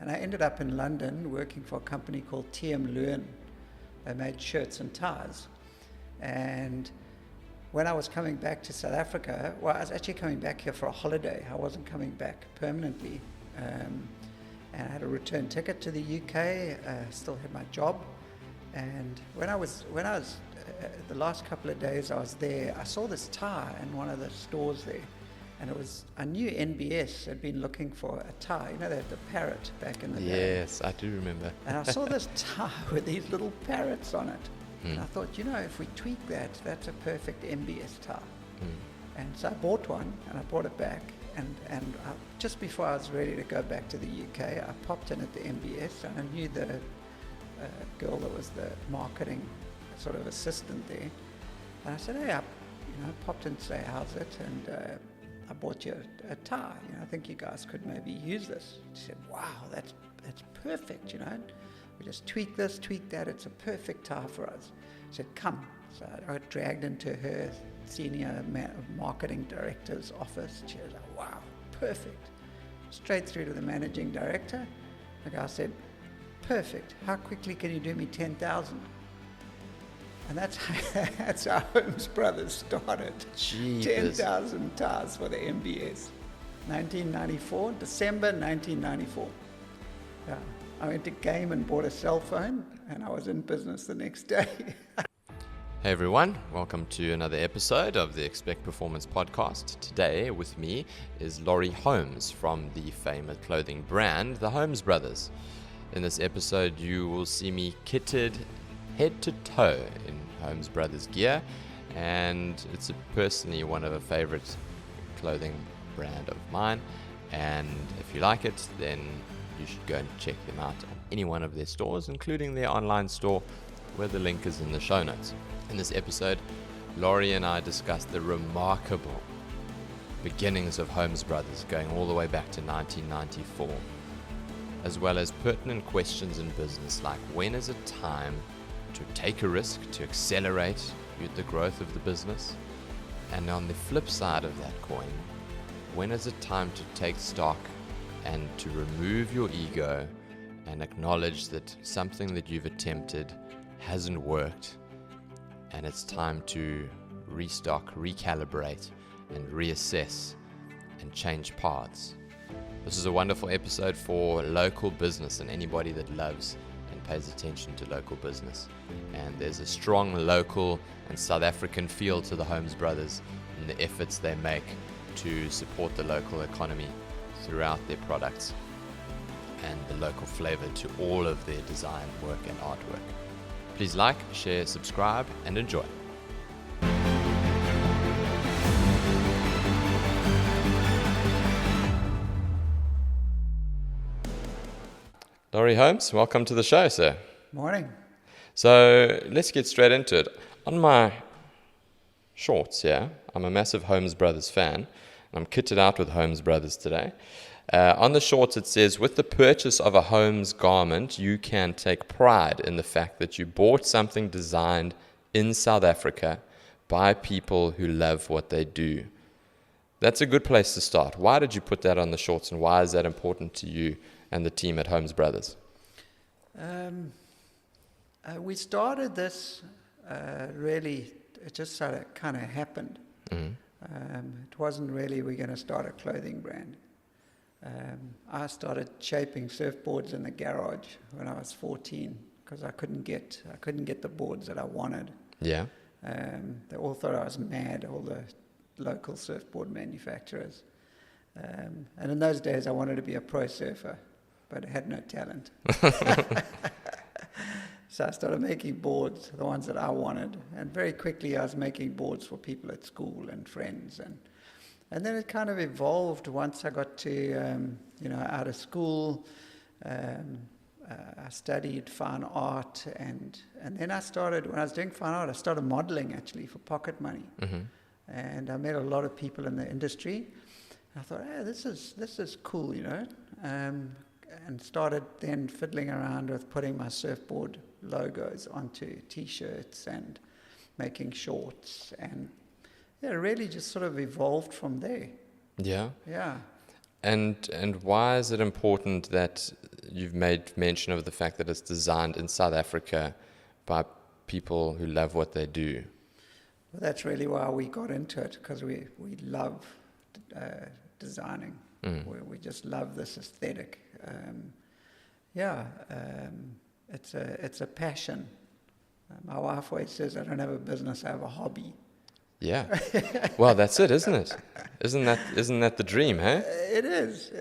And I ended up in London working for a company called TM Leuven. They made shirts and ties. And when I was coming back to South Africa, well, I was actually coming back here for a holiday. I wasn't coming back permanently. And I had a return ticket to the UK, still had my job. And when I was the last couple of days I was there, I saw this tie in one of the stores there. And I knew NBS had been looking for a tie. You know, they had the parrot back in the day. Yes, I do remember. And I saw this tie with these little parrots on it. And I thought, if we tweak that, that's a perfect MBS tie. And so I bought one, and I brought it back. And just before I was ready to go back to the UK, I popped in at the MBS, and I knew the girl that was the marketing sort of assistant there. And I said, hey, I popped in to say, how's it? And I bought you a tie. I think you guys could maybe use this. She said, wow, that's perfect, We just tweak this, tweak that. It's a perfect tie for us. She said, come. So I got dragged into her senior marketing director's office. She was like, wow, perfect. Straight through to the managing director. The guy said, perfect. How quickly can you do me 10,000? And that's how Holmes Bros started. Jeepers. 10,000 ties for the MBS. 1994, December 1994. Yeah. I went to Game and bought a cell phone, and I was in business the next day. Hey everyone, welcome to another episode of the Expect Performance podcast. Today with me is Laurie Holmes from the famous clothing brand, the Holmes Bros. In this episode, you will see me kitted head to toe in Holmes Bros gear, and it's personally one of a favorite clothing brand of mine. And if you like it, then you should go and check them out at any one of their stores, including their online store, where the link is in the show notes. In this episode, Laurie and I discussed the remarkable beginnings of Holmes Bros, going all the way back to 1994, as well as pertinent questions in business like when is it time to take a risk to accelerate the growth of the business, and on the flip side of that coin, when is it time to take stock and to remove your ego and acknowledge that something that you've attempted hasn't worked, and it's time to restock, recalibrate, and reassess and change paths. This is a wonderful episode for local business and anybody that loves and pays attention to local business. And there's a strong local and South African feel to the Holmes Bros and the efforts they make to support the local economy throughout their products, and the local flavor to all of their design work and artwork. Please like, share, subscribe, and enjoy. Laurie Holmes, welcome to the show, sir. Morning. So let's get straight into it. On my shorts here, I'm a massive Holmes Bros fan. I'm kitted out with Holmes Bros today. On the shorts it says, with the purchase of a Holmes garment, you can take pride in the fact that you bought something designed in South Africa by people who love what they do. That's a good place to start. Why did you put that on the shorts, and why is that important to you and the team at Holmes Bros? We started this really, it just sort of kind of happened. Mm-hmm. It wasn't really we're going to start a clothing brand. I started shaping surfboards in the garage when I was 14 because I couldn't get the boards that I wanted. Yeah. They all thought I was mad, all the local surfboard manufacturers. And in those days I wanted to be a pro surfer, but I had no talent. So I started making boards, the ones that I wanted. And very quickly I was making boards for people at school and friends. And then it kind of evolved once I got to, out of school. I studied fine art. And then when I was doing fine art, I started modeling actually for pocket money. Mm-hmm. And I met a lot of people in the industry. I thought, hey, this is cool, and started then fiddling around with putting my surfboard logos onto T-shirts and making shorts, and it really just sort of evolved from there. Yeah. Yeah. And why is it important that you've made mention of the fact that it's designed in South Africa by people who love what they do. Well, that's really why we got into it, because we love designing. We just love this aesthetic. It's a passion. My wife always says, I don't have a business, I have a hobby. Yeah. Well, that's it, isn't it? Isn't that the dream, huh? It is,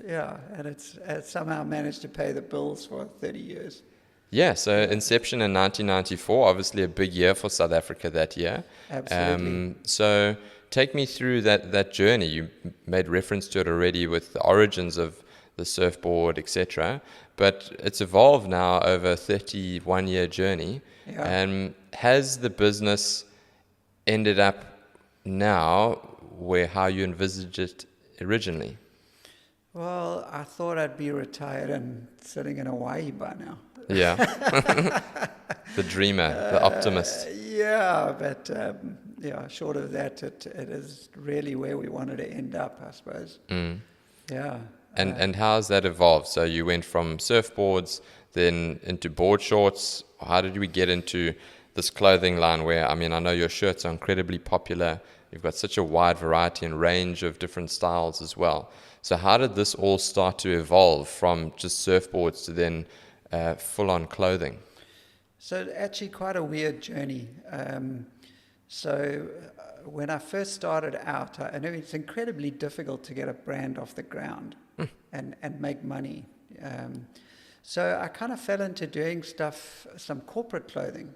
yeah. And it's somehow managed to pay the bills for 30 years. Yeah, so inception in 1994, obviously a big year for South Africa that year. Absolutely. So take me through that journey. You made reference to it already with the origins of the surfboard, etc. But it's evolved now over a 31-year journey. Yeah. Has the business ended up now how you envisaged it originally? Well, I thought I'd be retired and sitting in Hawaii by now. Yeah. The dreamer, the optimist. But short of that, it is really where we wanted to end up, I suppose. Yeah. And how has that evolved? So you went from surfboards, then into board shorts. How did we get into this clothing line where, I know your shirts are incredibly popular. You've got such a wide variety and range of different styles as well. So how did this all start to evolve from just surfboards to then full-on clothing? So actually quite a weird journey. When I first started out, I knew it's incredibly difficult to get a brand off the ground and make money. So I kind of fell into doing some corporate clothing.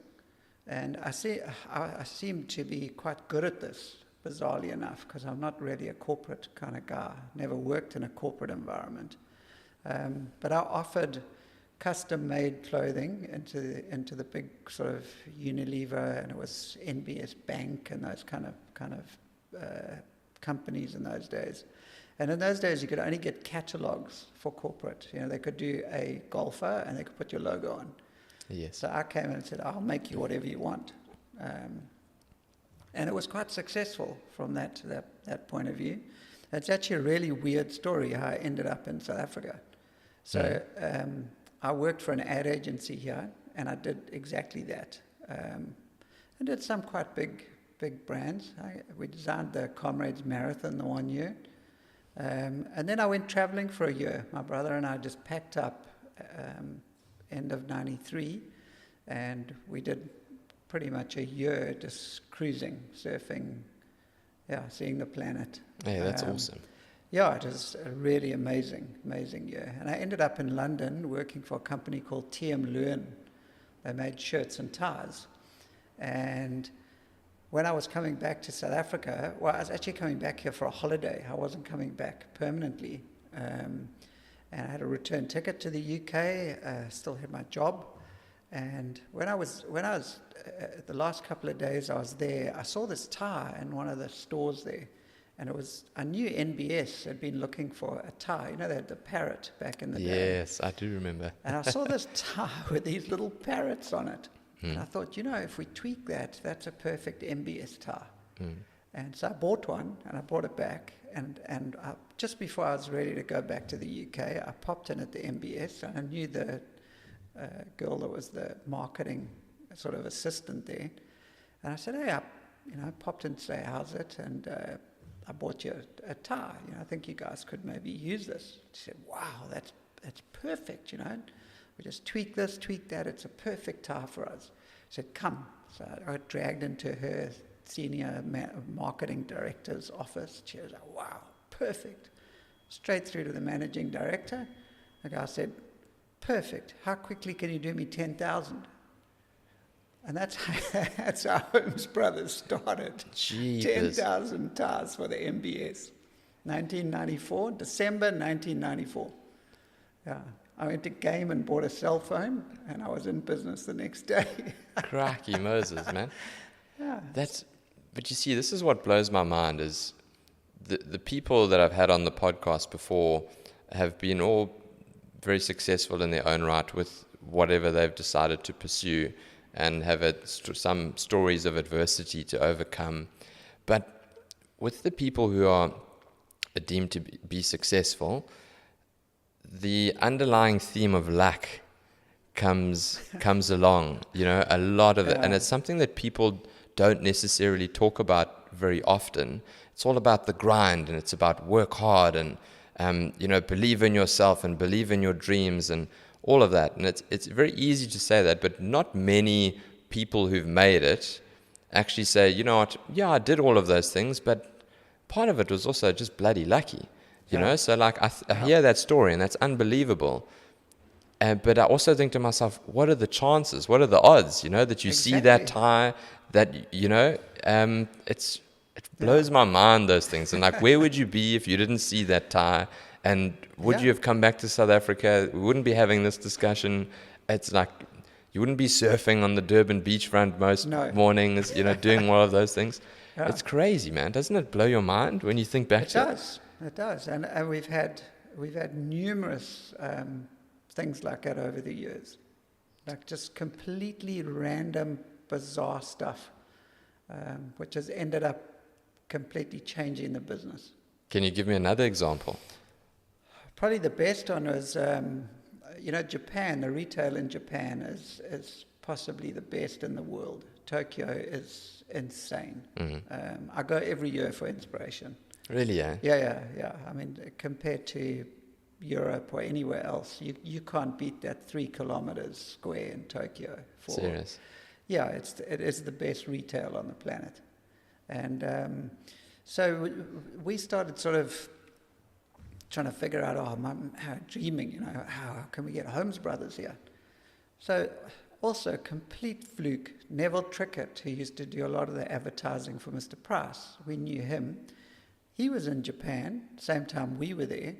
And I seem to be quite good at this, bizarrely enough, because I'm not really a corporate kind of guy. Never worked in a corporate environment. But I offered custom-made clothing into the big sort of Unilever, and it was NBS Bank and those kind of companies in those days. And in those days, you could only get catalogs for corporate. They could do a golfer and they could put your logo on. Yes. So I came in and said, I'll make you whatever you want. And it was quite successful from that point of view. It's actually a really weird story how I ended up in South Africa. So I worked for an ad agency here, and I did exactly that. I did some quite big brands. We designed the Comrades Marathon the one year. And then I went traveling for a year. My brother and I just packed up end of 93, and we did pretty much a year just cruising, surfing, seeing the planet. Yeah, that's awesome. Yeah, it was a really amazing year. And I ended up in London working for a company called TM Leuven. They made shirts and ties. And when I was coming back to South Africa, I was actually coming back here for a holiday. I wasn't coming back permanently. And I had a return ticket to the UK, still had my job. And when I was the last couple of days I was there, I saw this tie in one of the stores there. And I knew NBS had been looking for a tie. They had the parrot back in the day. Yes, I do remember. And I saw this tie with these little parrots on it. And I thought, if we tweak that, that's a perfect MBS tie. And so I bought one, and I brought it back. And just before I was ready to go back to the UK, I popped in at the MBS, and I knew the girl that was the marketing sort of assistant there. And I said, hey, I popped in to say, how's it? And I bought you a tie. I think you guys could maybe use this. She said, wow, that's perfect, We just tweak this, tweak that. It's a perfect tie for us. She said, come. So I got dragged into her senior marketing director's office. She was like, wow, perfect. Straight through to the managing director. The guy said, perfect. How quickly can you do me 10,000? And that's how Holmes Bros started. Jeepers. 10,000 ties for the MBS. 1994, December 1994. Yeah. I went to Game and bought a cell phone, and I was in business the next day. Cracky Moses, man. Yeah. But you see, this is what blows my mind is the people that I've had on the podcast before have been all very successful in their own right with whatever they've decided to pursue and have some stories of adversity to overcome. But with the people who are deemed to be successful, the underlying theme of luck comes along, a lot of it, and it's something that people don't necessarily talk about very often. It's all about the grind, and it's about work hard, and believe in yourself and believe in your dreams and all of that. And it's very easy to say that, but not many people who've made it actually say, you know what, yeah, I did all of those things, but part of it was also just bloody lucky, So like I hear that story, and that's unbelievable. But I also think to myself, what are the chances? What are the odds? That you see that tie, that it blows my mind, those things. And like, where would you be if you didn't see that tie? And would you have come back to South Africa? We wouldn't be having this discussion. It's like you wouldn't be surfing on the Durban beachfront most mornings, doing all of those things. Yeah. It's crazy, man. Doesn't it blow your mind when you think back to it? It does. And we've had numerous things like that over the years, like just completely random, bizarre stuff, which has ended up completely changing the business. Can you give me another example? Probably the best one was, Japan. The retail in Japan is possibly the best in the world. Tokyo is insane. Mm-hmm. I go every year for inspiration. Really, eh? Yeah. I mean, compared to Europe or anywhere else, you can't beat that 3 kilometers square in Tokyo. Serious? Yeah, it is the best retail on the planet. And so we started sort of trying to figure out, dreaming, how can we get Holmes Brothers here? So also complete fluke, Neville Trickett, who used to do a lot of the advertising for Mr. Price, we knew him. He was in Japan, same time we were there.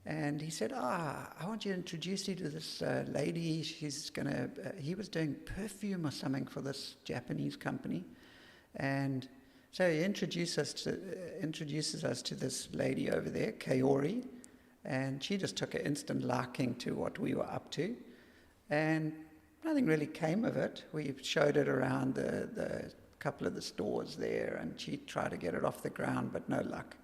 And he said, I want you to introduce you to this lady. She's going to, he was doing perfume or something for this Japanese company. And so he introduces us to this lady over there, Kaori. And she just took an instant liking to what we were up to. And nothing really came of it. We showed it around the couple of the stores there, and she tried to get it off the ground, but no luck.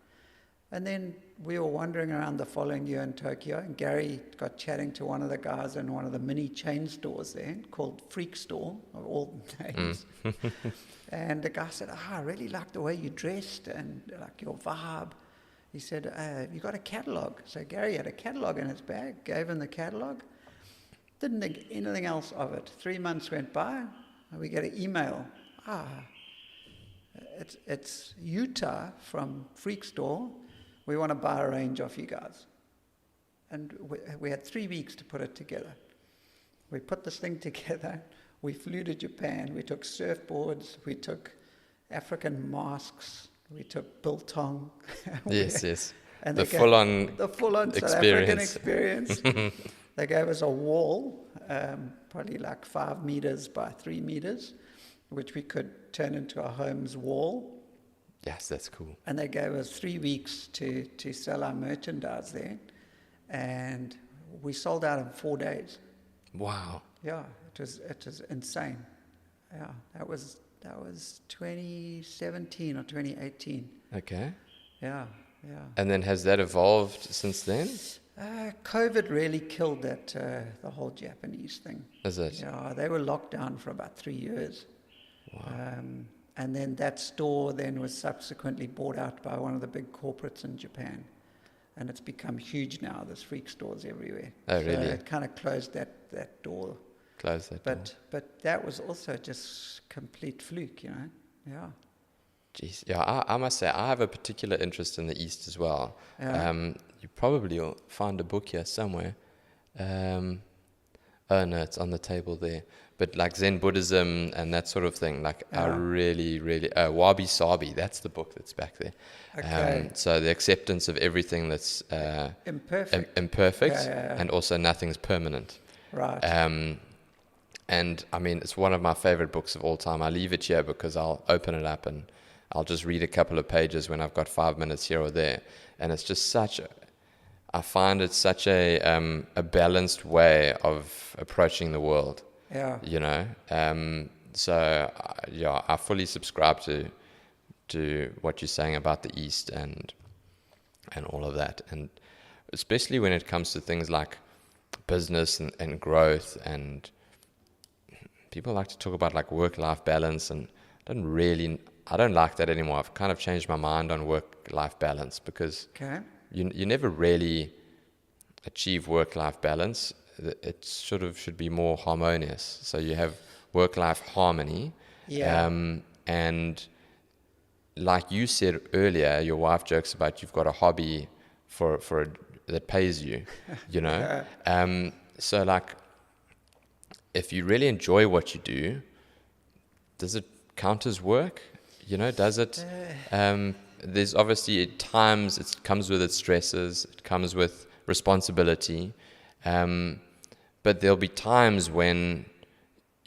And then we were wandering around the following year in Tokyo, and Gary got chatting to one of the guys in one of the mini chain stores there called Freak Store, of all names. And the guy said, I really like the way you dressed and like your vibe. He said, you got a catalog? So Gary had a catalog in his bag, gave him the catalog. Didn't think anything else of it. 3 months went by, and we get an email. It's Utah from Freak Store. We want to buy a range off you guys. And we had 3 weeks to put it together. We put this thing together. We flew to Japan. We took surfboards. We took African masks. We took biltong. Yes. And the full-on South African experience. They gave us a wall, probably like 5 meters by 3 meters, which we could turn into a Holmes wall. Yes, that's cool. And they gave us 3 weeks to sell our merchandise there. And we sold out in 4 days. Wow. Yeah, it was insane. Yeah, that was 2017 or 2018. Okay. Yeah. And then has that evolved since then? COVID really killed that the whole Japanese thing. Is it? Yeah, they were locked down for about 3 years. Wow. And then that store then was subsequently bought out by one of the big corporates in Japan. And it's become huge now. There's Freak Stores everywhere. Oh, really? So it kind of closed that door. But that was also just complete fluke, Yeah. Jeez. Yeah, I must say, I have a particular interest in the East as well. Yeah. You probably will find a book here somewhere. Oh, no, it's on the table there. But like Zen Buddhism and that sort of thing, like I really, Wabi Sabi, that's the book that's back there. Okay. So the acceptance of everything that's imperfect and also nothing's permanent. Right. And I mean, it's one of my favorite books of all time. I leave it here because I'll open it up and I'll just read a couple of pages when I've got 5 minutes here or there. And it's just I find it such a balanced way of approaching the world. Yeah. So I fully subscribe to what you're saying about the East and all of that. And especially when it comes to things like business and growth, and people like to talk about like work-life balance, and I don't like that anymore. I've kind of changed my mind on work-life balance, because you never really achieve work-life balance. It sort of should be more harmonious. So you have work-life harmony. And like you said earlier, your wife jokes about you've got a hobby that pays you, you know. So like, if you really enjoy what you do, does it count as work? You know, does it? There's obviously at times it comes with its stresses, it comes with responsibility, but there'll be times when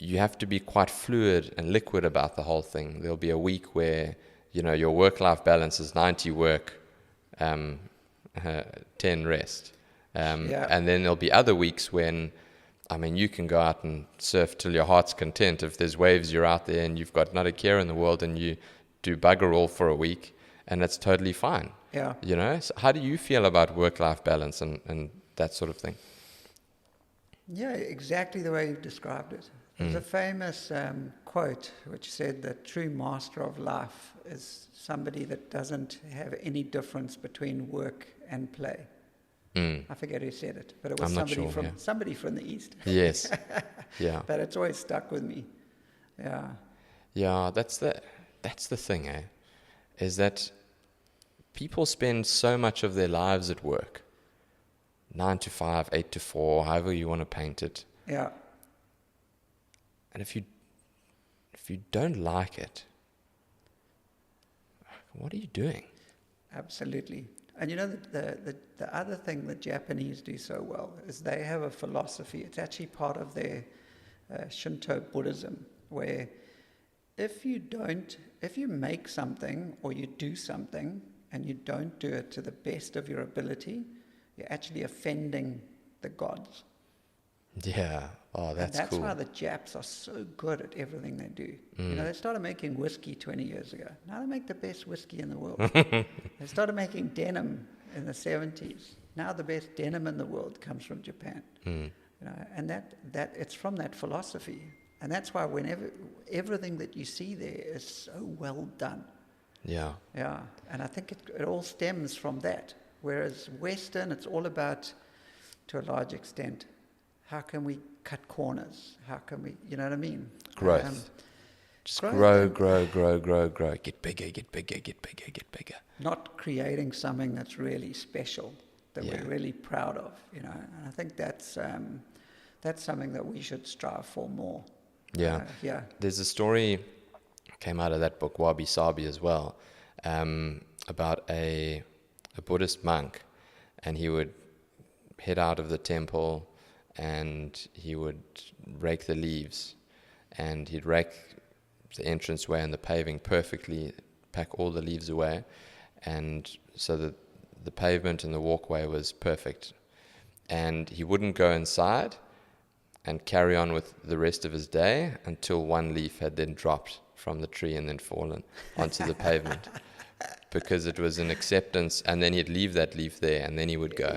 you have to be quite fluid and liquid about the whole thing. There'll be a week where, you know, your work-life balance is 90 work, 10 rest. And then there'll be other weeks when, I mean, you can go out and surf till your heart's content. If there's waves, you're out there and you've got not a care in the world, and you do bugger all for a week, and it's totally fine. You know, so how do you feel about work-life balance and that sort of thing? Yeah, exactly the way you've described it. There's a famous quote which said that true master of life is somebody that doesn't have any difference between work and play. I forget who said it, but it was somebody from the East. Yes. Yeah. But it's always stuck with me. Yeah. Yeah, that's the thing, is that people spend so much of their lives at work. 9 to 5, 8 to 4, however you want to paint it. Yeah. And if you don't like it, what are you doing? Absolutely. And you know, the other thing the Japanese do so well is they have a philosophy. It's actually part of their Shinto Buddhism, where if you make something or you do something and you don't do it to the best of your ability, you're actually offending the gods. Yeah. Oh, that's cool. That's why the Japs are so good at everything they do. You know, they started making whiskey 20 years ago. Now they make the best whiskey in the world. They started making denim in the 70s. Now the best denim in the world comes from Japan. You know, and that it's from that philosophy. And that's why whenever everything that you see there is so well done. Yeah. Yeah. And I think it all stems from that. Whereas Western, it's all about, to a large extent, how can we cut corners? How can we, you know what I mean? Growth. Just grow. Get bigger. Not creating something that's really special, that we're really proud of, you know. And I think that's something that we should strive for more. Yeah. There's a story came out of that book, Wabi Sabi, as well, about a Buddhist monk, and he would head out of the temple and he would rake the leaves, and he'd rake the entranceway and the paving perfectly, pack all the leaves away, and so that the pavement and the walkway was perfect. And he wouldn't go inside and carry on with the rest of his day until one leaf had then dropped from the tree and then fallen onto the pavement, because it was an acceptance, and then he'd leave that leaf there and then he would go.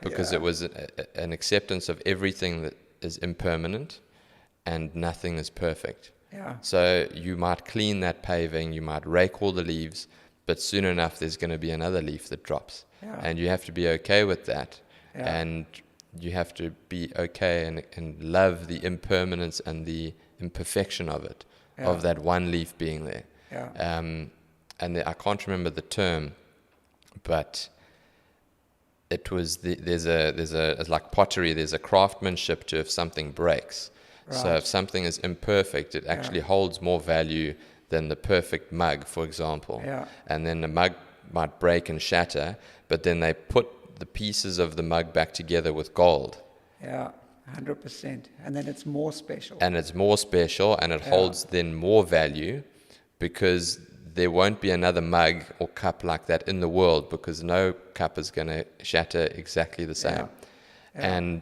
Because it was an acceptance of everything that is impermanent and nothing is perfect. So you might clean that paving, you might rake all the leaves, but soon enough there's going to be another leaf that drops. And you have to be okay with that. And you have to be okay and love the impermanence and the imperfection of it, of that one leaf being there. And I can't remember the term, but it was it's like pottery. There's a craftsmanship to if something breaks. So if something is imperfect, it actually holds more value than the perfect mug, for example. And then the mug might break and shatter, but then they put the pieces of the mug back together with gold. 100%. And then it's more special. And it's more special, and it holds then more value, because there won't be another mug or cup like that in the world, because no cup is going to shatter exactly the same. And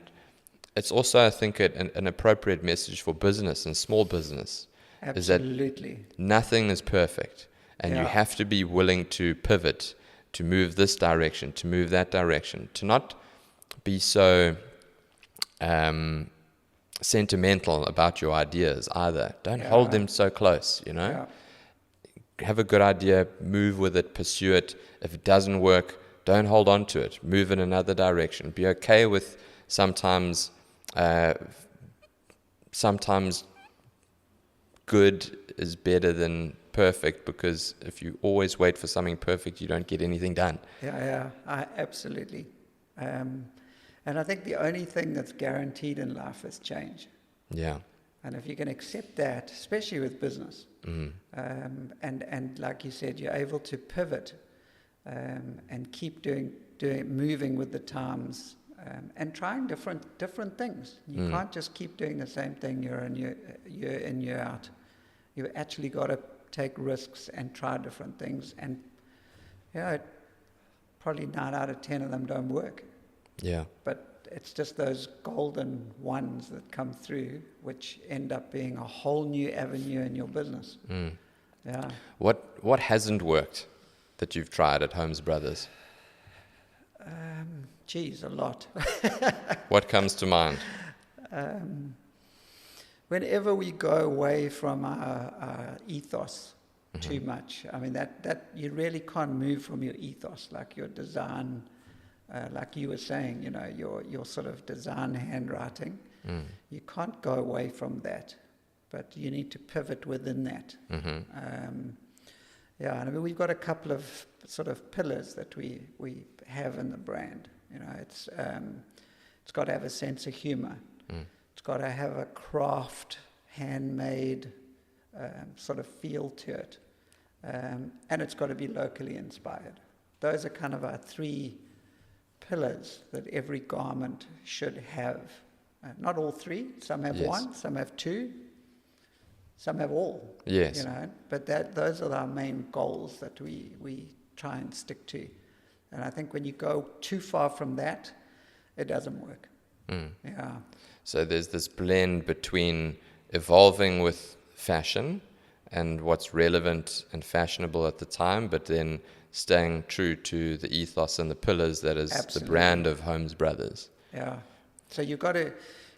it's also, I think, an appropriate message for business and small business. Absolutely. Is that nothing is perfect, and you have to be willing to pivot to move this direction, to move that direction, to not be so sentimental about your ideas either. Don't hold them so close, you know. Have a good idea, move with it, pursue it. If it doesn't work, don't hold on to it. Move in another direction. Be okay with sometimes good is better than perfect, because if you always wait for something perfect, you don't get anything done. Absolutely. And I think the only thing that's guaranteed in life is change. Yeah. And if you can accept that, especially with business, and like you said, you're able to pivot and keep moving with the times, and trying different things. You can't just keep doing the same thing year in, year out. You actually got to take risks and try different things. And probably 9 out of 10 of them don't work. Yeah. But it's just those golden ones that come through, which end up being a whole new avenue in your business. Yeah. What hasn't worked that you've tried at Holmes Brothers? A lot. What comes to mind? Whenever we go away from our ethos too much, I mean, that you really can't move from your ethos, like your design, like you were saying, you know, your sort of design handwriting. You can't go away from that, but you need to pivot within that. And I mean, we've got a couple of sort of pillars that we have in the brand. You know, it's got to have a sense of humor. It's got to have a craft, handmade sort of feel to it. And it's got to be locally inspired. Those are kind of our 3 pillars that every garment should have. Not all 3. Some have 1, some have 2, some have all. Yes. You know, but those are our main goals that we try and stick to. And I think when you go too far from that, it doesn't work. Yeah. So there's this blend between evolving with fashion and what's relevant and fashionable at the time, but then staying true to the ethos and the pillars that is the brand of Holmes Brothers. Yeah. So you've got to,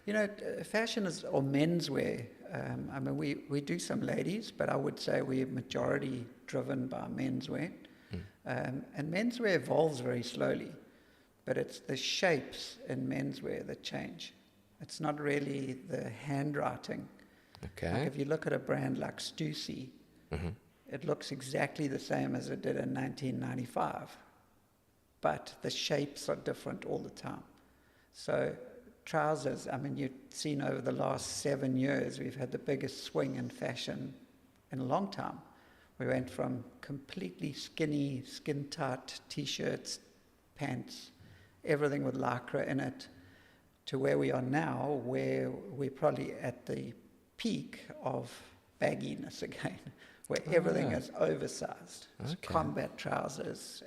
you know, fashion or menswear. I mean, we do some ladies, but I would say we're majority driven by menswear. And menswear evolves very slowly, but it's the shapes in menswear that change. It's not really the handwriting. Okay. Like if you look at a brand like Stussy, it looks exactly the same as it did in 1995, but the shapes are different all the time. So trousers, I mean, you've seen over the last 7 years, we've had the biggest swing in fashion in a long time. We went from completely skinny, skin-tight T-shirts, pants, everything with Lycra in it, to where we are now, where we're probably at the peak of bagginess again, where everything is oversized. It's combat trousers.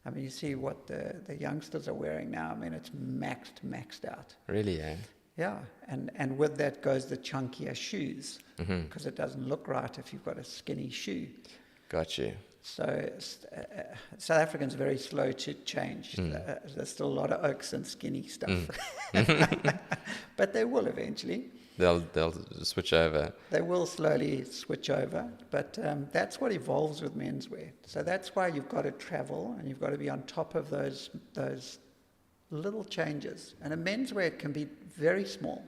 I mean, you see what the youngsters are wearing now. I mean, it's maxed out. Really, eh? Yeah, and with that goes the chunkier shoes, because it doesn't look right if you've got a skinny shoe. Got you. So South Africans are very slow to change. There's still a lot of oaks and skinny stuff. But they will eventually. They'll switch over. They will slowly switch over, but that's what evolves with menswear. So that's why you've got to travel and you've got to be on top of those little changes. And a menswear can be very small,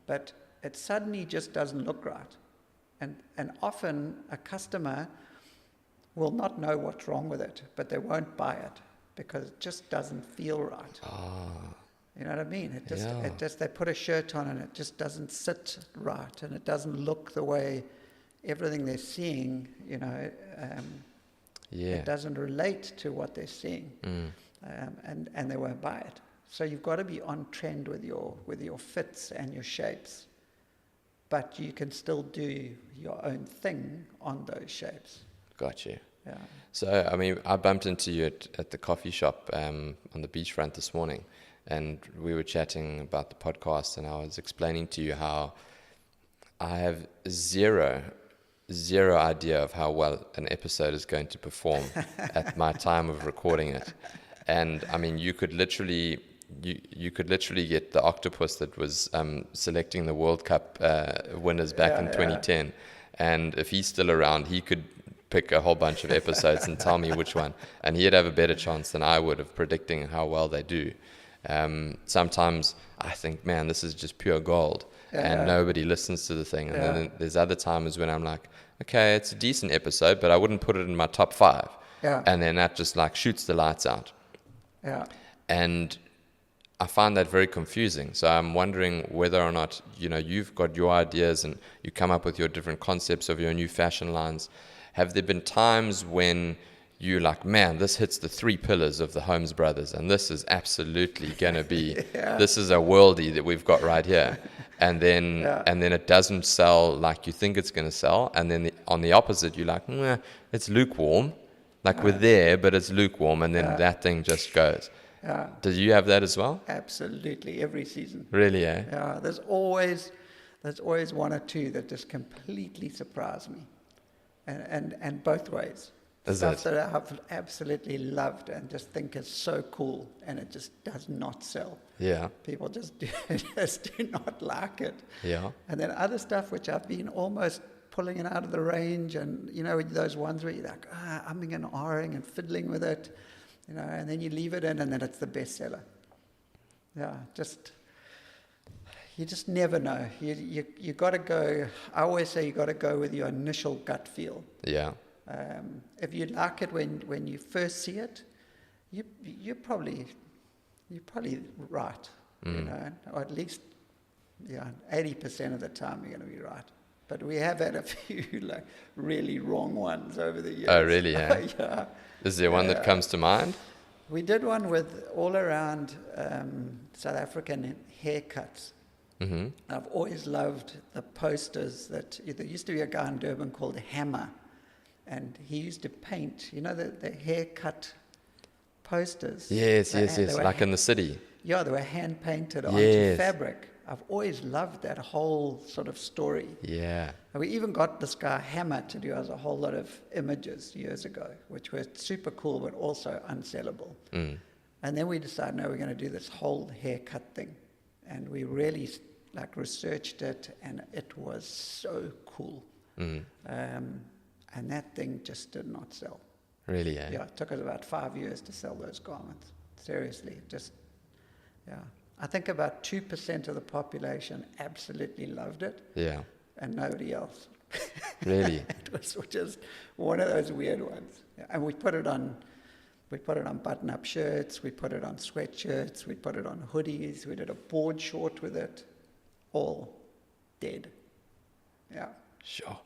but it suddenly just doesn't look right. And often a customer will not know what's wrong with it, but they won't buy it because it just doesn't feel right. You know what I mean? It just they put a shirt on and it just doesn't sit right, and it doesn't look the way everything they're seeing, you know, it doesn't relate to what they're seeing, and they won't buy it. So you've got to be on trend with your fits and your shapes, but you can still do your own thing on those shapes. Got you. Yeah. So, I mean, I bumped into you at the coffee shop on the beachfront this morning, and we were chatting about the podcast, and I was explaining to you how I have zero zero idea of how well an episode is going to perform at my time of recording it. And I mean, you could literally get the octopus that was selecting the World Cup winners back in 2010. And if he's still around, he could pick a whole bunch of episodes and tell me which one. And he'd have a better chance than I would of predicting how well they do. Sometimes I think, man, this is just pure gold. And nobody listens to the thing. And then there's other times when I'm like, okay, it's a decent episode, but I wouldn't put it in my top 5. And then that just like shoots the lights out. And I find that very confusing. So I'm wondering whether or not, you've got your ideas and you come up with your different concepts of your new fashion lines. Have there been times when you're like, man, this hits the 3 pillars of the Holmes Brothers, and this is absolutely going to be, this is a worldie that we've got right here. And then it doesn't sell like you think it's going to sell. And then on the opposite, you're like, it's lukewarm. Like we're there, but it's lukewarm. And then that thing just goes. Do you have that as well? Absolutely, every season. Really, eh? Yeah, there's always one or two that just completely surprise me. And both ways. Stuff that I've absolutely loved and just think is so cool, and it just does not sell. Yeah. People just do not like it. Yeah. And then other stuff which I've been almost pulling it out of the range, and those ones where you're like, umming and ahhing and fiddling with it, and then you leave it in, and then it's the bestseller. Yeah, you just never know. You got to go. I always say you got to go with your initial gut feel. Yeah. If you like it when you first see it, you're probably right, or at least 80% of the time you're going to be right. But we have had a few like really wrong ones over the years. Oh, really? Yeah. Yeah. Is there one that comes to mind? We did one with all around South African haircuts. Mm-hmm. I've always loved the posters there used to be a guy in Durban called Hammer, and he used to paint, the haircut posters. Yes, like in the city. Yeah, they were hand painted onto fabric. I've always loved that whole sort of story. Yeah. And we even got this guy Hammer to do us a whole lot of images years ago, which were super cool but also unsellable. And then we decided, no, we're going to do this whole haircut thing. And we really researched it, and it was so cool. And that thing just did not sell. Really, eh? Yeah, it took us about 5 years to sell those garments. Seriously, I think about 2% of the population absolutely loved it. Yeah. And nobody else. Really? It was just one of those weird ones. And we put it on button-up shirts, we put it on sweatshirts, we put it on hoodies, we did a board short with it. All dead. Yeah. Sure.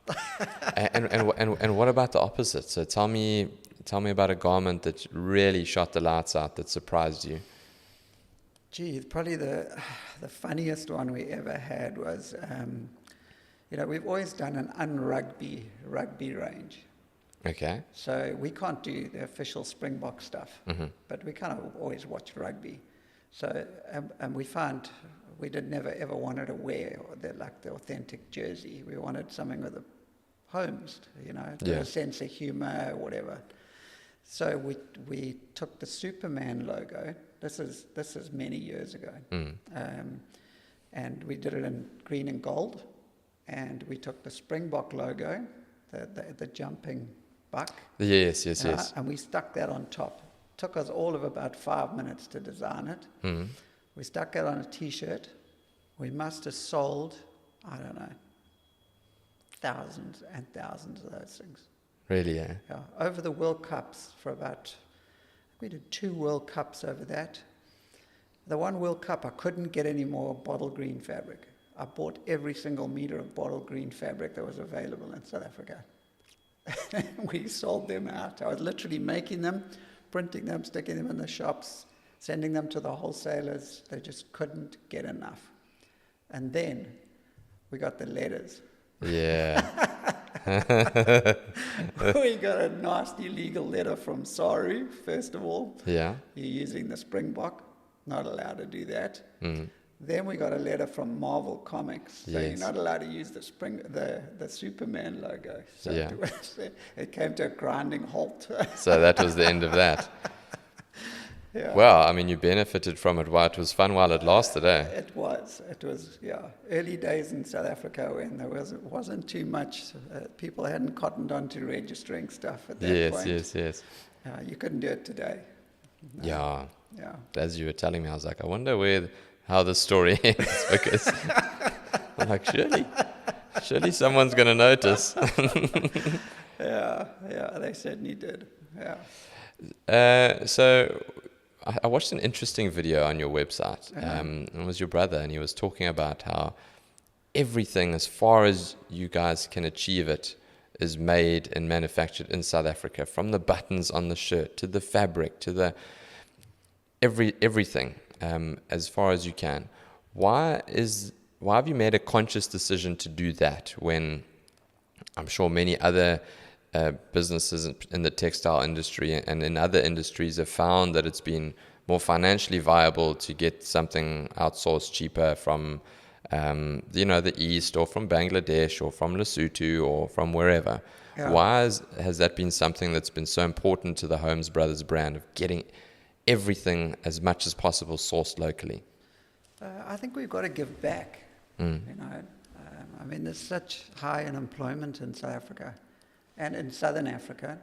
and what about the opposite? So tell me about a garment that really shot the lights out, that surprised you. Gee, probably the funniest one we ever had was, we've always done an rugby range. Okay. So we can't do the official Springbok stuff, but we kind of always watch rugby. So, and we found we never ever wanted to wear the authentic jersey. We wanted something with a Holmes, a sense of humor or whatever. So we took the Superman logo. This is many years ago, and we did it in green and gold. And we took the Springbok logo, the jumping buck. Yes. And we stuck that on top. Took us all of about 5 minutes to design it. We stuck it on a T-shirt. We must have sold, I don't know, thousands and thousands of those things. Really, yeah? Yeah. Over the World Cups we did 2 World Cups over that. The one World Cup, I couldn't get any more bottle green fabric. I bought every single meter of bottle green fabric that was available in South Africa. We sold them out. I was literally making them, printing them, sticking them in the shops, sending them to the wholesalers. They just couldn't get enough. And then we got the letters. Yeah. We got a nasty legal letter from SARU, first of all. Yeah. You're using the Springbok. Not allowed to do that. Then we got a letter from Marvel Comics saying Yes. you're not allowed to use the Superman logo. So Yeah. it came to a grinding halt. So that was the end of that. Yeah. Well, I mean, you benefited from it while it was fun while it lasted, eh? It was, yeah. Early days in South Africa when there wasn't too much. People hadn't cottoned on to registering stuff at that point. Yes. You couldn't do it today. No. Yeah. Yeah. As you were telling me, I was like, I wonder how the story ends, because I'm like, surely someone's going to notice. Yeah, they certainly did. Yeah. So I watched an interesting video on your website. It was your brother, and he was talking about how everything, as far as you guys can achieve it, is made and manufactured in South Africa, from the buttons on the shirt to the fabric to the everything, as far as you can. Why have you made a conscious decision to do that when I'm sure many other businesses in the textile industry and in other industries have found that it's been more financially viable to get something outsourced cheaper from the East, or from Bangladesh, or from Lesotho, or from wherever? Yeah. Why has that been something that's been so important to the Holmes Brothers brand, of getting everything as much as possible sourced locally? I think we've got to give back. I mean, there's such high unemployment in South Africa and in Southern Africa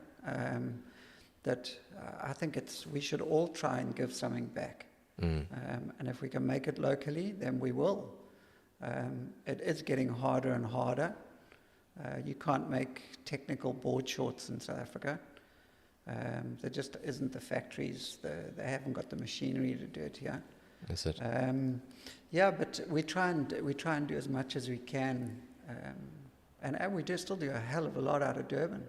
that I think we should all try and give something back. And if we can make it locally, then we will. It is getting harder and harder. You can't make technical board shorts in South Africa. There just isn't the factories. They haven't got the machinery to do it here. Is it? Yeah, but we try and do as much as we can, and we still do a hell of a lot out of Durban.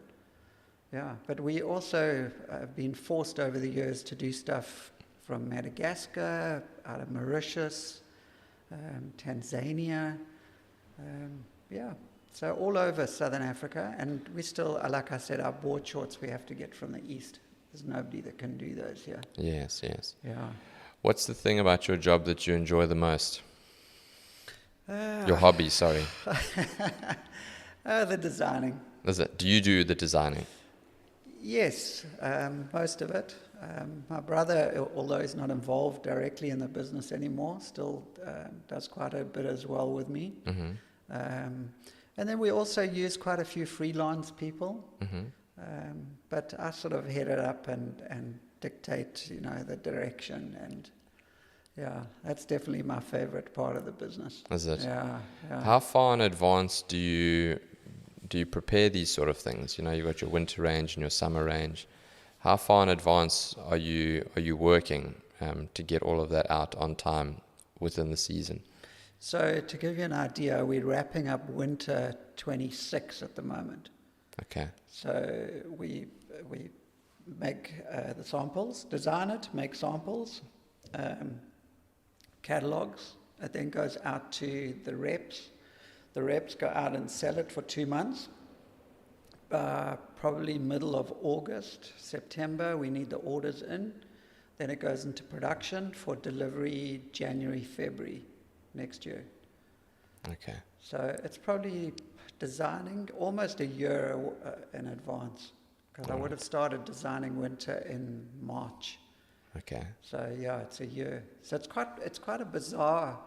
Yeah, but we also have been forced over the years to do stuff from Madagascar, out of Mauritius, Tanzania, so all over Southern Africa, and we still, like I said, our board shorts we have to get from the East. There's nobody that can do those here. Yes. Yeah. What's the thing about your job that you enjoy the most? Your hobby, sorry. The designing. Is it? Do you do the designing? Yes, most of it. My brother, although he's not involved directly in the business anymore, still does quite a bit as well with me. And then we also use quite a few freelance people. But I sort of head it up and dictate, the direction, and that's definitely my favorite part of the business. Is it? Yeah. How far in advance do you prepare these sort of things? You've got your winter range and your summer range. How far in advance are you working to get all of that out on time within the season? So to give you an idea, we're wrapping up winter 26 at the moment. Okay. So we make the samples, design it, make samples, catalogs. It then goes out to the reps. The reps go out and sell it for 2 months. Probably middle of August, September, we need the orders in. Then it goes into production for delivery January, February next year. Okay. So it's probably designing almost a year in advance, because I would have started designing winter in March. Okay. So it's a year. So it's quite a bizarre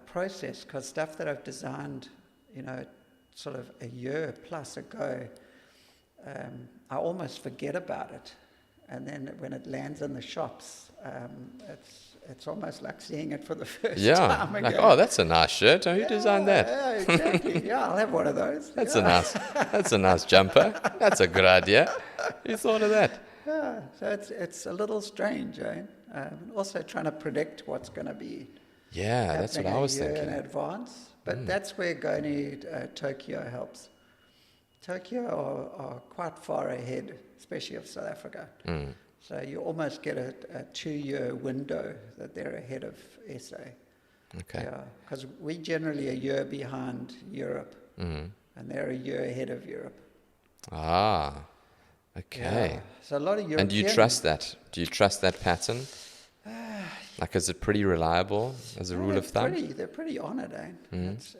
process, because stuff that I've designed, sort of a year plus ago, I almost forget about it, and then when it lands in the shops, it's almost like seeing it for the first time again. Like, oh, that's a nice shirt. Who designed that? Yeah, exactly. Yeah, I'll have one of those. That's a nice jumper. That's a good idea. Who thought of that? Yeah, so it's a little strange, eh? Also trying to predict what's going to be. Yeah, that's what I was a year thinking. in advance, but that's where going to Tokyo helps. Tokyo are quite far ahead, especially of South Africa. So you almost get a 2-year window that they're ahead of SA. Okay. Yeah, because we generally a year behind Europe, and they're a year ahead of Europe. Ah, okay. Yeah. So a lot of European... And do you trust that? Do you trust that pattern? Like, is it pretty reliable as a rule of thumb? They're pretty on it, eh?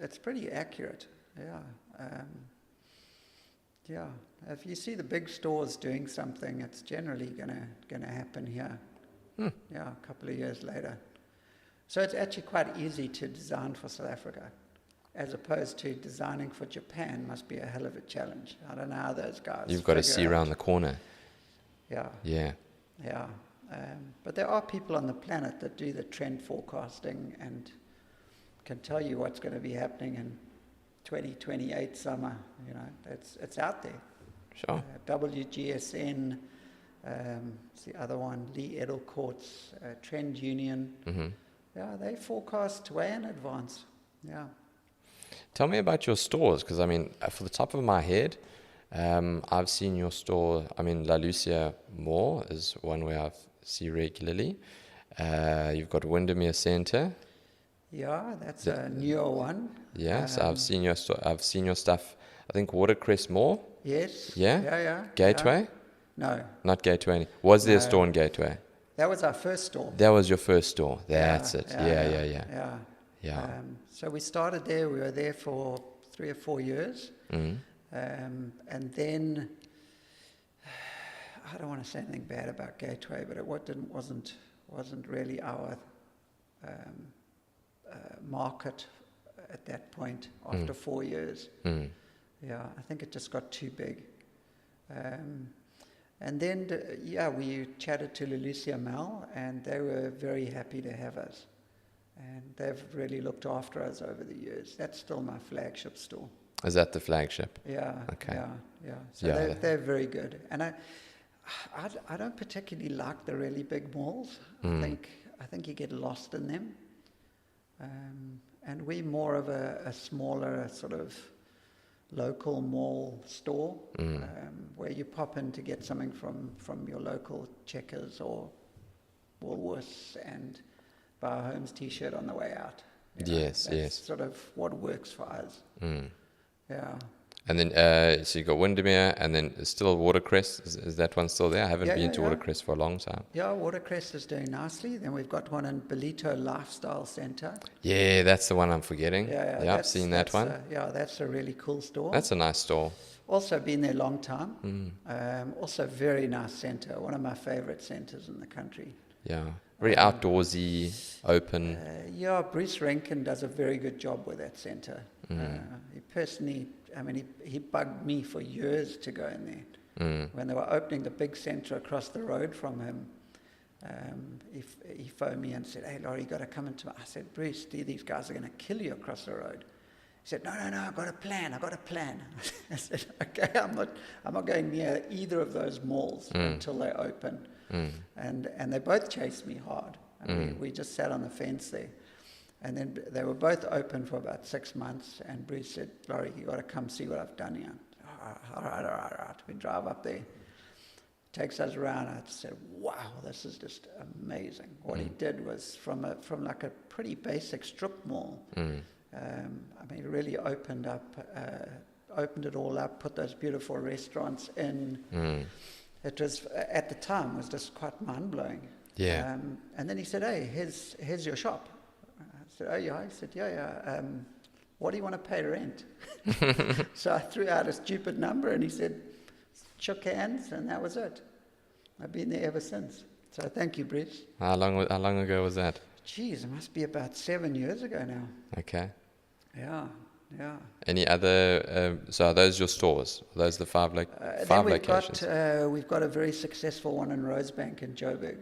It's pretty accurate. Yeah. Yeah. If you see the big stores doing something, it's generally gonna happen here. Yeah, a couple of years later. So it's actually quite easy to design for South Africa, as opposed to designing for Japan must be a hell of a challenge. I don't know how those guys. You've got to see around the corner. Yeah. Yeah. Yeah. But there are people on the planet that do the trend forecasting and can tell you what's going to be happening in 2028 summer. You know, it's out there. Sure. WGSN, it's the other one, Lee Edelkourt's Trend Union. Yeah, they forecast way in advance. Yeah. Tell me about your stores, because I mean, for the top of my head, I've seen your store. I mean, La Lucia Mall is one where I see regularly. You've got Windermere Centre. Yeah, that's a newer one. Yes, I've seen your I've seen your stuff. I think Watercrest Mall. Yes. Yeah. Yeah. Gateway. Yeah. No. Not Gateway. Was there a store in Gateway? That was our first store. That was your first store. That's it. Yeah. So we started there. We were there for 3 or 4 years. And then, I don't want to say anything bad about Gateway, but it wasn't really our market at that point after 4 years. Yeah, I think it just got too big. And then, we chatted to Lucia Mal, and they were very happy to have us. And they've really looked after us over the years. That's still my flagship store. Is that the flagship? Yeah. Okay. Yeah. So they're very good. And I don't particularly like the really big malls. I think you get lost in them. And we're more of a smaller sort of local mall store where you pop in to get something from your local Checkers or Woolworths and buy a Holmes t-shirt on the way out. Yes. Sort of what works for us. Yeah. And then, so you got Windermere, and then still Watercrest. Is that one still there? I haven't been to Watercrest for a long time. Yeah, Watercrest is doing nicely. Then we've got one in Belito Lifestyle Centre. Yeah, that's the one I'm forgetting. Yeah, I've seen that one. That's a really cool store. That's a nice store. Also been there a long time. Also very nice centre. One of my favourite centres in the country. Yeah, very outdoorsy, open. Bruce Rankin does a very good job with that centre. He personally, he bugged me for years to go in there. When they were opening the big centre across the road from him, he phoned me and said, "Hey, Laurie, you got to come into." I said, "Bruce, these guys are going to kill you across the road." He said, "No, I've got a plan. I said, "Okay, I'm not going near either of those malls until they open." And they both chased me hard. And we just sat on the fence there. And then they were both open for about 6 months. And Bruce said, "Laurie, you got to come see what I've done here." All right. We drive up there. Takes us around. I said, "Wow, this is just amazing." What he did was from like a pretty basic strip mall. He really opened it all up, put those beautiful restaurants in. It was, at the time, was just quite mind-blowing. Yeah. And then he said, "Hey, here's your shop." I said, "Oh, yeah." He said, "Yeah. What do you want to pay rent?" So I threw out a stupid number, and he said, shook hands, and that was it. I've been there ever since. So thank you, Bruce. How long ago was that? Geez, it must be about 7 years ago now. Okay. Yeah. Any other? So are those your stores? Are those the five locations? We've got a very successful one in Rosebank in Joburg.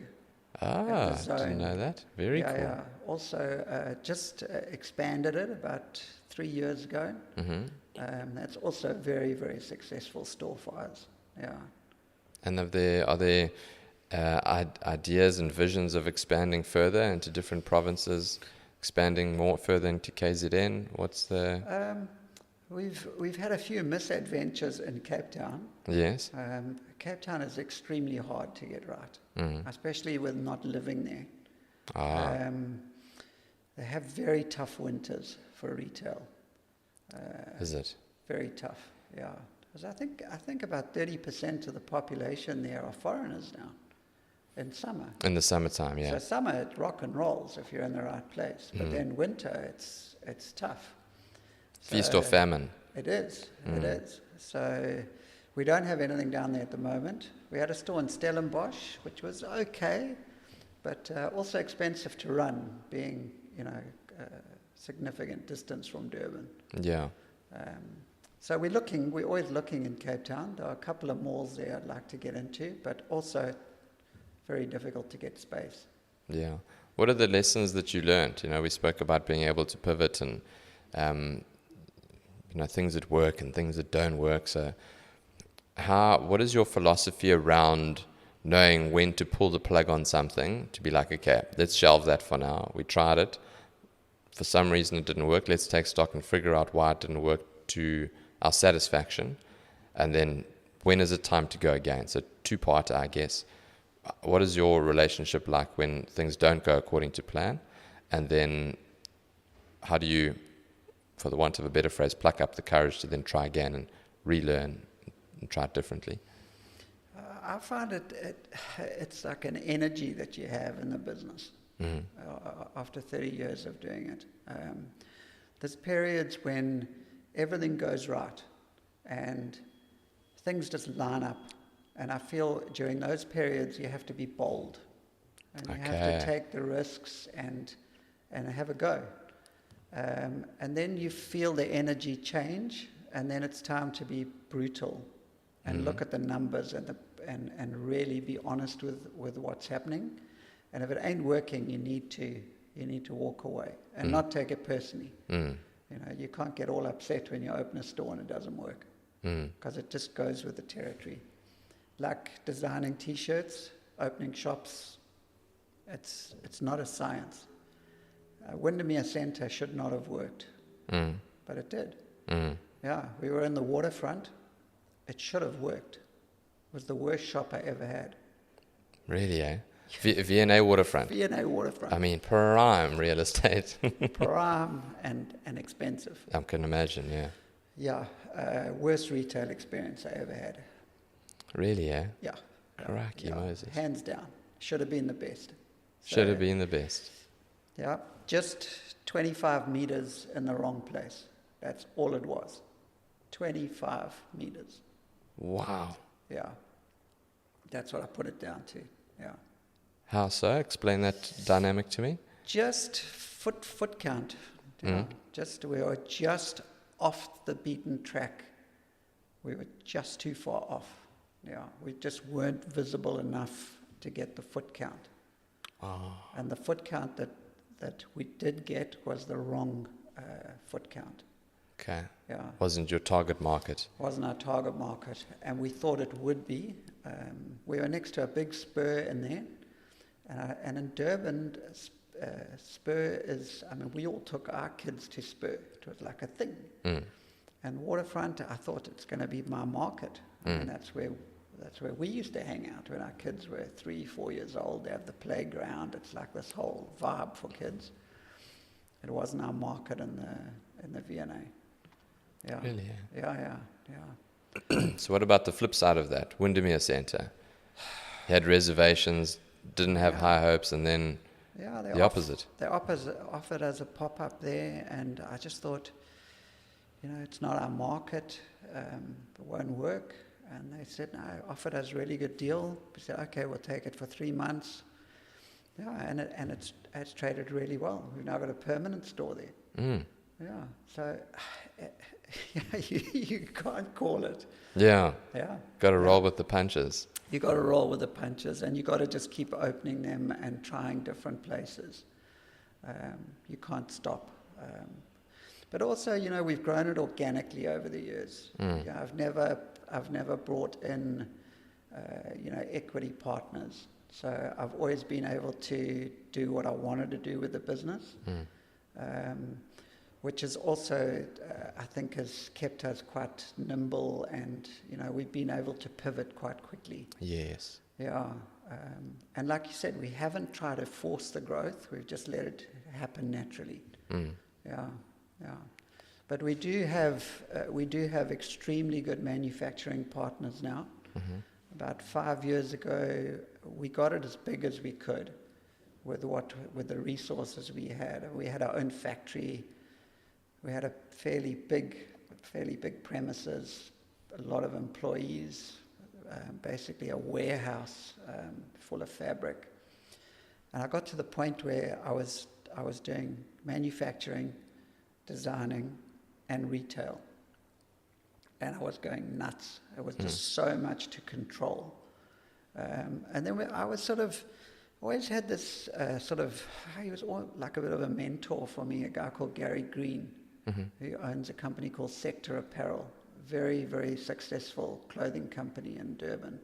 Ah, didn't know that. Very cool. Yeah. Also, just expanded it about 3 years ago. That's also a very, very successful store for us. Yeah. And are there ideas and visions of expanding further into different provinces? Expanding more further into KZN? What's the? We've had a few misadventures in Cape Town. Yes. Cape Town is extremely hard to get right, especially with not living there. They have very tough winters for retail. Is it? Very tough, yeah. Because I think about 30% of the population there are foreigners now. in summer. In the summertime, yeah. So summer it rock and rolls if you're in the right place, but then winter it's tough. Feast or famine. It is. It is. So we don't have anything down there at the moment. We had a store in Stellenbosch, which was okay, but also expensive to run, being significant distance from Durban. Yeah. So we're always looking in Cape Town. There are a couple of malls there I'd like to get into, but also very difficult to get space. Yeah. What are the lessons that you learned? We spoke about being able to pivot and, things that work and things that don't work. So what is your philosophy around knowing when to pull the plug on something to be like, okay, let's shelve that for now. We tried it. For some reason it didn't work. Let's take stock and figure out why it didn't work to our satisfaction. And then when is it time to go again? So two-parter, I guess. What is your relationship like when things don't go according to plan? And then how do you, for the want of a better phrase, pluck up the courage to then try again and relearn and try it differently? I find it's like an energy that you have in the business after 30 years of doing it. There's periods when everything goes right and things just line up. And I feel during those periods you have to be bold. And you have to take the risks and have a go. And then you feel the energy change, and then it's time to be brutal and look at the numbers and really be honest with what's happening. And if it ain't working, you need to walk away and not take it personally. You can't get all upset when you open a store and it doesn't work, because it just goes with the territory. Like designing T-shirts, opening shops, it's not a science. Windermere Centre should not have worked, but it did. Yeah, we were in the waterfront. It should have worked. It was the worst shop I ever had. Really, eh? V&A Waterfront. V&A Waterfront. I mean, prime real estate. Prime and expensive. I can imagine, yeah. Yeah, worst retail experience I ever had. Really, eh? Yeah. Cracky Moses. Hands down. Should have been the best. Should have been the best. Yeah, just 25 meters in the wrong place. That's all it was. 25 meters. Wow. Yeah. That's what I put it down to. Yeah. How so? Explain that dynamic to me. Just foot count. Yeah. We were just off the beaten track. We were just too far off. Yeah. We just weren't visible enough to get the foot count. Oh. And the foot count that we did get was the wrong foot count. Okay. Yeah. Wasn't your target market. Wasn't our target market, and we thought it would be. We were next to a big Spur in there, and in Durban, Spur is. I mean, we all took our kids to Spur. It was like a thing. And Waterfront, I thought it's going to be my market, and that's where we used to hang out when our kids were 3-4 years old. They have the playground. It's like this whole vibe for kids. It wasn't our market in the V&A. Yeah. Really? Yeah. So what about the flip side of that? Windermere Centre. You had reservations, didn't have high hopes, and then the opposite. They offered as a pop-up there, and I just thought, it's not our market. It won't work. And they said, no, offered us a really good deal. We said, okay, we'll take it for 3 months. Yeah, and it's traded really well. We've now got a permanent store there. Yeah, so you can't call it. Yeah. Yeah. Got to roll with the punches. You got to roll with the punches, and you got to just keep opening them and trying different places. You can't stop. But also, we've grown it organically over the years. Yeah, I've never brought in, equity partners. So I've always been able to do what I wanted to do with the business, which is also, I think, has kept us quite nimble, and, we've been able to pivot quite quickly. Yes. Yeah. And like you said, we haven't tried to force the growth. We've just let it happen naturally. Yeah. But we do have extremely good manufacturing partners now. About 5 years ago, we got it as big as we could with the resources we had. We had our own factory. We had a fairly big premises, a lot of employees, basically a warehouse full of fabric. And I got to the point where I was doing manufacturing, designing, and retail. And I was going nuts. It was just so much to control. And then I was always had this he was like a bit of a mentor for me, a guy called Gary Green, who owns a company called Sector Apparel, very, very successful clothing company in Durban.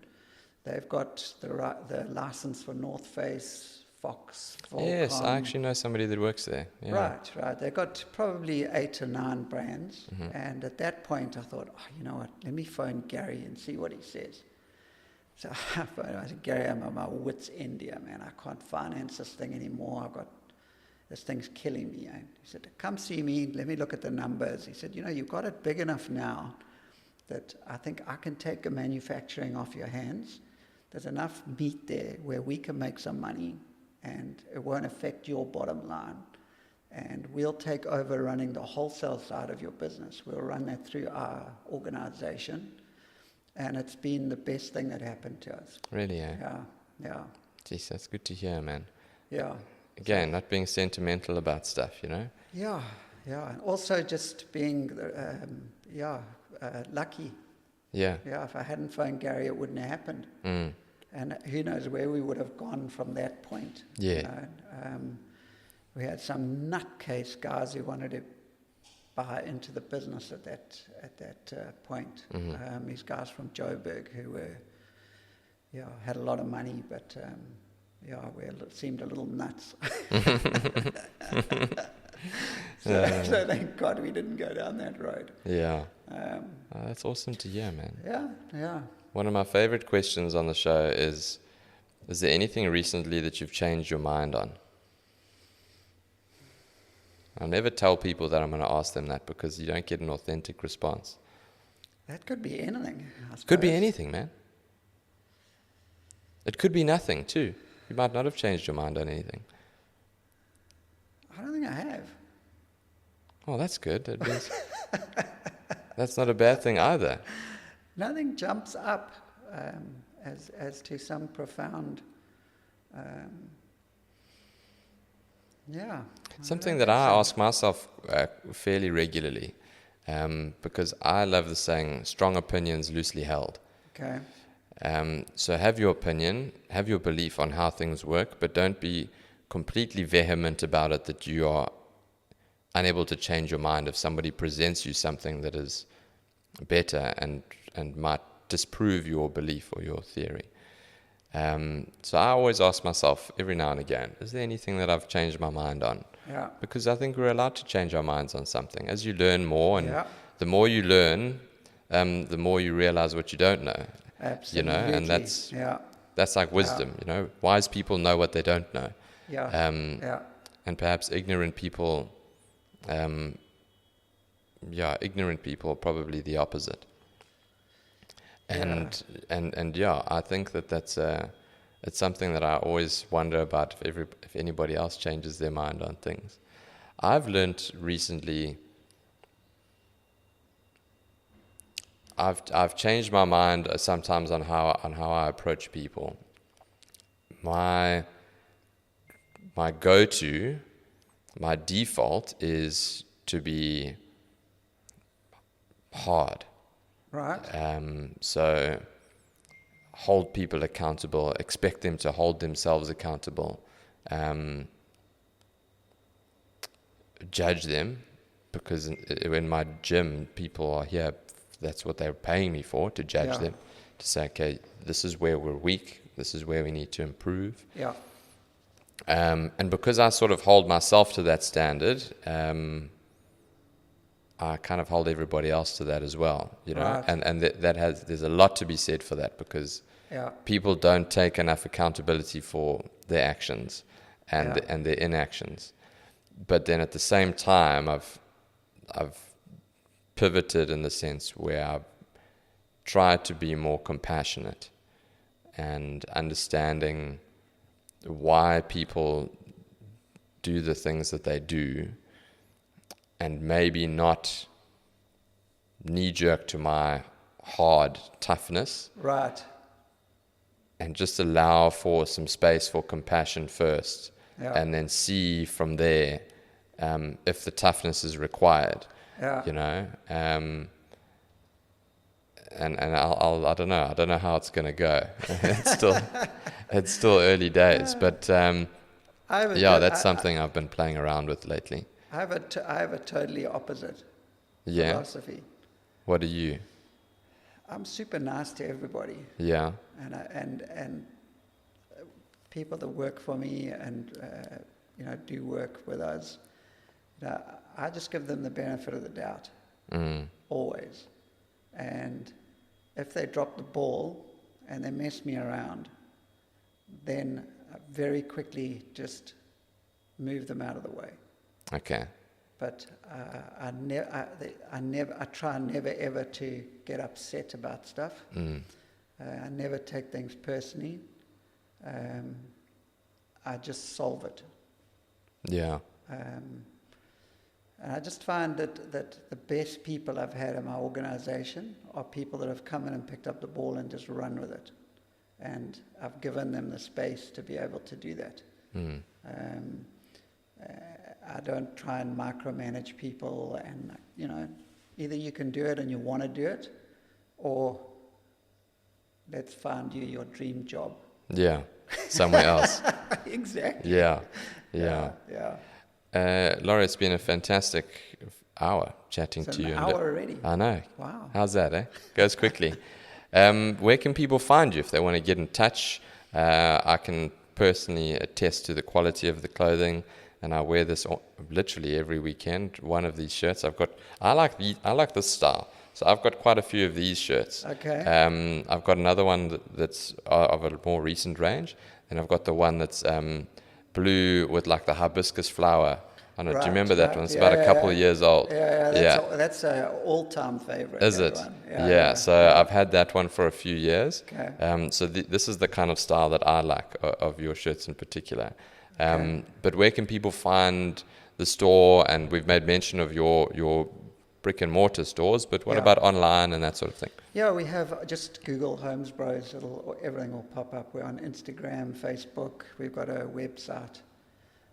They've got the license for North Face, Fox, Volcom. Yes, I actually know somebody that works there. Yeah. Right. They've got probably 8 or 9 brands. And at that point, I thought, you know what, let me phone Gary and see what he says. So I phoned him. I said, Gary, I'm at my wit's end here, man. I can't finance this thing anymore. This thing's killing me. And he said, come see me. Let me look at the numbers. He said, you've got it big enough now that I think I can take the manufacturing off your hands. There's enough meat there where we can make some money and it won't affect your bottom line. And we'll take over running the wholesale side of your business. We'll run that through our organization. And it's been the best thing that happened to us. Really, eh? Yeah. Jeez, that's good to hear, man. Yeah. Again, not being sentimental about stuff, Yeah. And also just being, lucky. Yeah. Yeah, if I hadn't phoned Gary, it wouldn't have happened. And who knows where we would have gone from that point. Yeah. We had some nutcase guys who wanted to buy into the business at that point. These guys from Joburg who were, had a lot of money, but seemed a little nuts. So thank God we didn't go down that road. Yeah. That's awesome to hear, man. Yeah. One of my favorite questions on the show is there anything recently that you've changed your mind on? I never tell people that I'm going to ask them that because you don't get an authentic response. That could be anything, I suppose. Could be anything, man. It could be nothing, too. You might not have changed your mind on anything. I don't think I have. Oh, that's good. That means that's not a bad thing either. Nothing jumps up as to some profound... Something that I ask myself fairly regularly, because I love the saying, strong opinions loosely held. Okay. So have your opinion, have your belief on how things work, but don't be completely vehement about it that you are unable to change your mind if somebody presents you something that is better and might disprove your belief or your theory. So I always ask myself every now and again, is there anything that I've changed my mind on? Yeah. Because I think we're allowed to change our minds on something. As you learn more, and Yeah. the more you learn, the more you realize what you don't know. Absolutely. And that's like wisdom. Wise people know what they don't know. And perhaps ignorant people, ignorant people are probably the opposite. And I think that's it's something that I always wonder about if anybody else changes their mind on things. I've learned recently. I've changed my mind sometimes on how I approach people. My go-to, my default is to be hard. Right. So hold people accountable, expect them to hold themselves accountable, judge them, because in my gym, people are here, that's what they're paying me for, to judge them, to say, okay, this is where we're weak, this is where we need to improve. Yeah. And because I sort of hold myself to that standard, I kind of hold everybody else to that as well, Right. and there's a lot to be said for that, because people don't take enough accountability for their actions and their inactions. But then at the same time, I've pivoted in the sense where I've tried to be more compassionate and understanding why people do the things that they do, and maybe not knee-jerk to my hard toughness. Right. And just allow for some space for compassion first, and then see from there if the toughness is required. You know, and I don't know. I don't know how it's going to go. it's still early days, but that's something I've been playing around with lately. I have a totally opposite philosophy. What are you? I'm super nice to everybody. Yeah. And people that work for me and do work with us, I just give them the benefit of the doubt, always. And if they drop the ball and they mess me around, then I very quickly just move them out of the way. Okay. But I try never ever to get upset about stuff. I never take things personally. I just solve it. Yeah. And I just find that the best people I've had in my organization are people that have come in and picked up the ball and just run with it. And I've given them the space to be able to do that. I don't try and micromanage people, and either you can do it and you want to do it, or let's find you your dream job. Yeah, somewhere else. Exactly. Yeah. Laurie, it's been a fantastic hour chatting to you. An hour already. I know. Wow. How's that, eh? Goes quickly. Where can people find you if they want to get in touch? I can personally attest to the quality of the clothing, and I wear this literally every weekend. One of these shirts I like this style. So I've got quite a few of these shirts. Okay. I've got another one that's of a more recent range, and I've got the one that's blue with like the hibiscus flower. I don't know, do you remember that one? It's about a couple of years old. That's an all-time favorite. Is it? One. So I've had that one for a few years. Okay. So this is the kind of style that I like of your shirts in particular. But where can people find the store? And we've made mention of your brick and mortar stores, but what about online and that sort of thing? Yeah, we have, just Google Holmes Bros, everything will pop up. We're on Instagram, Facebook, we've got a website.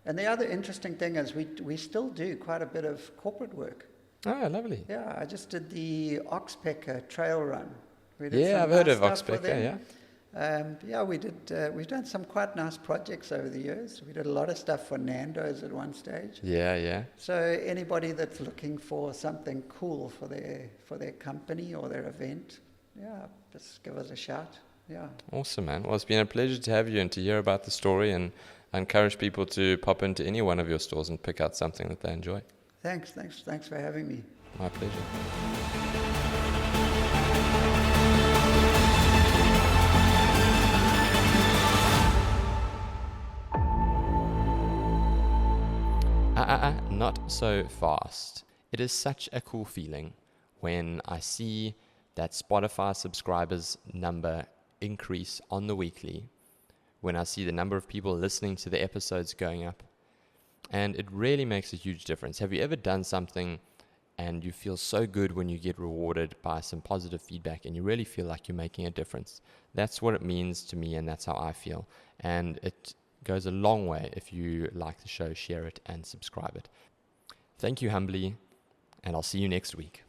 And the other interesting thing is we still do quite a bit of corporate work. Oh, lovely. Yeah, I just did the Oxpecker trail run. I've heard of Oxpecker, we did. We've done some quite nice projects over the years. We did a lot of stuff for Nando's at one stage. Yeah. So anybody that's looking for something cool for their company or their event, just give us a shout. Yeah. Awesome, man. Well, it's been a pleasure to have you and to hear about the story, and I encourage people to pop into any one of your stores and pick out something that they enjoy. Thanks for having me. My pleasure. Not so fast. It is such a cool feeling when I see that Spotify subscribers number increase on the weekly, when I see the number of people listening to the episodes going up, and it really makes a huge difference. Have you ever done something and you feel so good when you get rewarded by some positive feedback and you really feel like you're making a difference? That's what it means to me, and that's how I feel. And it goes a long way if you like the show, share it and subscribe it. Thank you humbly, and I'll see you next week.